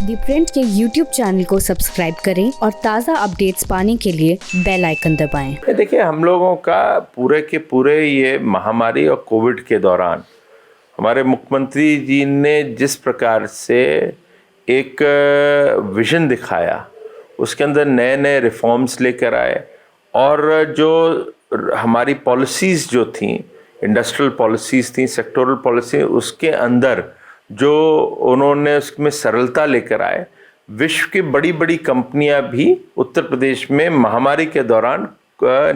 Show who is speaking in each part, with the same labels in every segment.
Speaker 1: दी print के YouTube channel को subscribe करें और ताज़ा अपडेट्स पाने के लिए बेल आइकन दबाएं।
Speaker 2: देखिए, हम लोगों का पूरे के पूरे ये महामारी और कोविड के दौरान हमारे मुख्यमंत्री जी ने जिस प्रकार से एक विजन दिखाया, उसके अंदर नए नए रिफॉर्म्स लेकर आए और जो हमारी पॉलिसीज़ जो थी, इंडस्ट्रियल पॉलिसीज़ थी, सेक्टोरल पॉलिसी, उसके अंदर जो उन्होंने उसमें सरलता लेकर आए, विश्व की बड़ी बड़ी कंपनियां भी उत्तर प्रदेश में महामारी के दौरान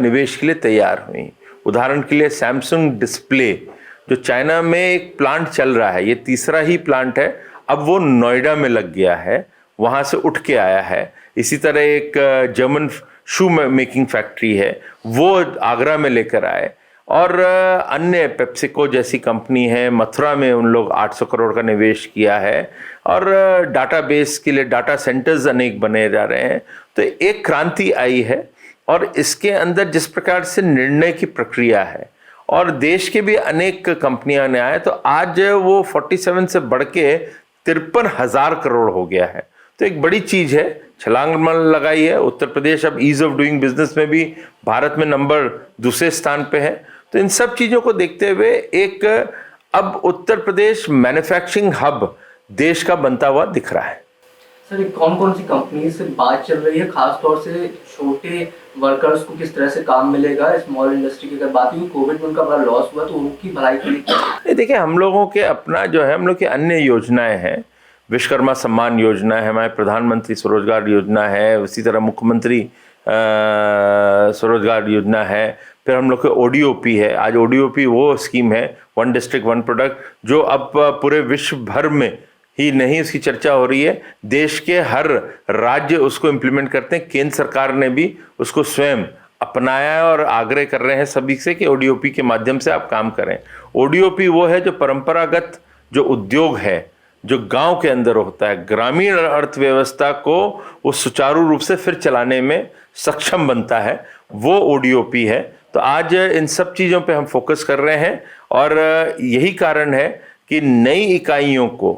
Speaker 2: निवेश के लिए तैयार हुई। उदाहरण के लिए सैमसंग डिस्प्ले, जो चाइना में एक प्लांट चल रहा है, ये तीसरा ही प्लांट है, अब वो नोएडा में लग गया है, वहाँ से उठ के आया है। इसी तरह एक जर्मन शू मेकिंग फैक्ट्री है, वो आगरा में लेकर आए। और अन्य पेप्सिको जैसी कंपनी है, मथुरा में उन लोग 800 करोड़ का निवेश किया है और डाटाबेस के लिए डाटा सेंटर्स अनेक बने जा रहे हैं। तो एक क्रांति आई है और इसके अंदर जिस प्रकार से निर्णय की प्रक्रिया है और देश के भी अनेक कंपनियां ने आए, तो आज वो 47 से बढ़ के 53,000 करोड़ हो गया है। तो एक बड़ी चीज़ है, छलांग लगाई है। उत्तर प्रदेश अब ईज ऑफ डूइंग बिजनेस में भी भारत में नंबर दूसरे स्थान पे है। तो इन सब चीज़ों को देखते हुए एक अब उत्तर प्रदेश मैन्युफैक्चरिंग हब देश का बनता हुआ दिख रहा है।
Speaker 3: सर, कौन कौन सी कंपनी से बात चल रही है, खासतौर से छोटे वर्कर्स को किस तरह से काम मिलेगा? स्मॉल इंडस्ट्री की अगर बात हुई, कोविड में उनका बड़ा लॉस हुआ, तो उनकी भलाई के लिए
Speaker 2: देखिए, हम लोगों के अपना जो है, हम लोग की अन्य योजनाएं हैं। विश्वकर्मा सम्मान योजना है, हमारे प्रधानमंत्री स्वरोजगार योजना है, उसी तरह मुख्यमंत्री स्वरोजगार योजना है। फिर हम लोग के ODOP है। आज ODOP वो स्कीम है, वन डिस्ट्रिक्ट वन प्रोडक्ट, जो अब पूरे विश्व भर में ही नहीं उसकी चर्चा हो रही है, देश के हर राज्य उसको इम्प्लीमेंट करते हैं। केंद्र सरकार ने भी उसको स्वयं अपनाया है और आग्रह कर रहे हैं सभी से कि ODOP के माध्यम से आप काम करें। ODOP वो है जो परंपरागत जो उद्योग है, जो गांव के अंदर होता है, ग्रामीण अर्थव्यवस्था को वो सुचारू रूप से फिर चलाने में सक्षम बनता है, वो ODOP है। तो आज इन सब चीज़ों पे हम फोकस कर रहे हैं और यही कारण है कि नई इकाइयों को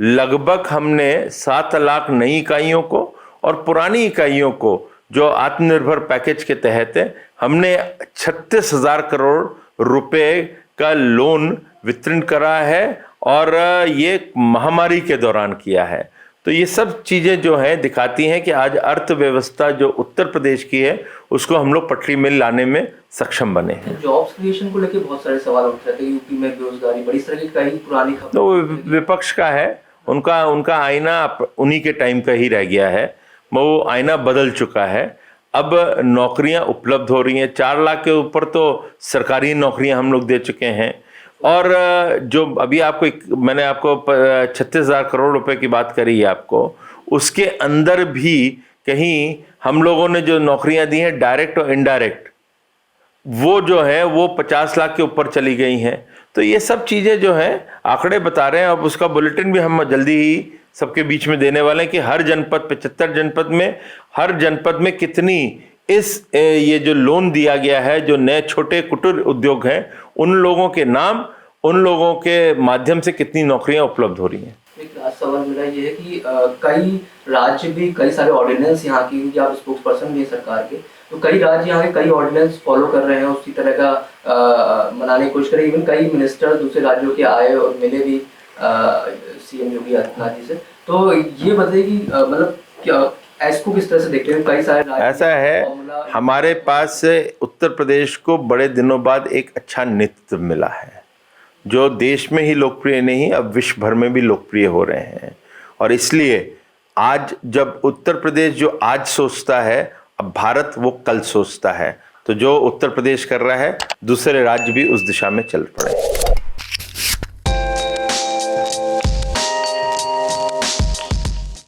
Speaker 2: लगभग हमने 7 लाख नई इकाइयों को और पुरानी इकाइयों को जो आत्मनिर्भर पैकेज के तहत है, हमने 36,000 करोड़ रुपए का लोन वितरण करा है और ये महामारी के दौरान किया है। तो ये सब चीज़ें जो हैं दिखाती हैं कि आज अर्थव्यवस्था जो उत्तर प्रदेश की है, उसको हम लोग पटरी में लाने में सक्षम बने हैं।
Speaker 3: जॉब्स क्रिएशन को लेकर बहुत सारे सवाल उठ रहे थे, यूपी में बेरोजगारी बड़ी तरह की कई पुरानी खबर,
Speaker 2: तो विपक्ष का है, उनका आईना उन्हीं के टाइम का ही रह गया है, वो आईना बदल चुका है। अब नौकरियां उपलब्ध हो रही हैं, 4 लाख के ऊपर तो सरकारी नौकरियां हम लोग दे चुके हैं। और जो अभी मैंने आपको 36,000 करोड़ रुपए की बात करी है आपको, उसके अंदर भी कहीं हम लोगों ने जो नौकरियां दी हैं डायरेक्ट और इनडायरेक्ट, वो जो है वो 50 लाख के ऊपर चली गई हैं। तो ये सब चीज़ें जो हैं आंकड़े बता रहे हैं। अब उसका बुलेटिन भी हम जल्दी ही सबके बीच में देने वाले हैं कि हर जनपद, 75 जनपद में, हर जनपद में कितनी ये जो लोन दिया गया है, जो नए छोटे कुटीर उद्योग हैं, उन लोगों के नाम, उन लोगों के माध्यम से कितनी नौकरियां उपलब्ध हो रही हैं।
Speaker 3: एक लास्ट सवाल मेरा ये है कि कई राज्य भी कई सारे ऑर्डिनेंस यहाँ की, क्योंकि आप स्पोक्स पर्सन भी हैं सरकार के, तो कई राज्य यहाँ के कई ऑर्डिनेंस फॉलो कर रहे हैं, उसी तरह का मनाने की कोशिश करें। इवन कई मिनिस्टर दूसरे राज्यों के आए और मिले भी CM योगी आदित्यनाथ जी से। तो ये बताइए कि मतलब क्या इसको किस तरह से देखते हैं? कई सारे
Speaker 2: ऐसा है, हमारे पास उत्तर प्रदेश को बड़े दिनों बाद एक अच्छा नेतृत्व मिला है, जो देश में ही लोकप्रिय नहीं, अब विश्व भर में भी लोकप्रिय हो रहे हैं। और इसलिए आज जब उत्तर प्रदेश जो आज सोचता है, अब भारत वो कल सोचता है। तो जो उत्तर प्रदेश कर रहा है, दूसरे राज्य भी उस दिशा में चल पड़े।